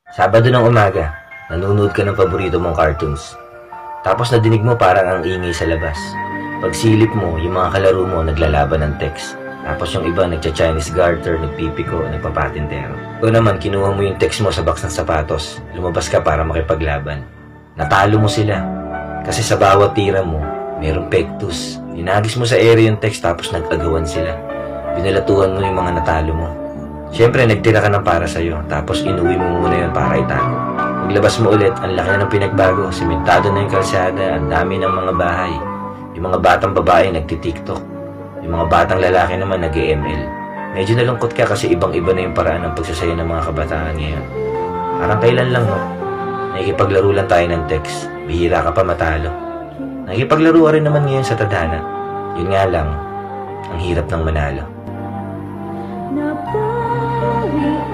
Sabado ng umaga, nanonood ka ng paborito mong cartoons. Tapos nadinig mo parang ang ingay sa labas. Pagsilip mo, yung mga kalaro mo naglalaban ng text. Tapos yung iba nagcha-Chinese garter, nagpipiko, nagpapatintero. Ikaw naman, kinuha mo yung text mo sa box ng sapatos. Lumabas ka para makipaglaban. Natalo mo sila. Kasi sa bawat tira mo, mayroong pektus. Inagis mo sa area yung text tapos nag-agawan sila. Binalatuhan mo yung mga natalo mo. Siyempre, nagtira ka ng para sa'yo, tapos inuwi mo muna yun para itago. Paglabas mo ulit, ang laki na ng pinagbago, simentado na yung kalsada, ang dami ng mga bahay. Yung mga batang babae nagtitiktok, yung mga batang lalaki naman nag-ML. Medyo nalungkot ka kasi ibang-iba na yung paraan ng pagsasaya ng mga kabataan ngayon. Parang kailan lang, no? Nakikipaglaro lang tayo ng text, bihira ka pa matalo. Nakikipaglaro rin naman ngayon sa tadhana. Yun nga lang, ang hirap ng manalo. Nabawi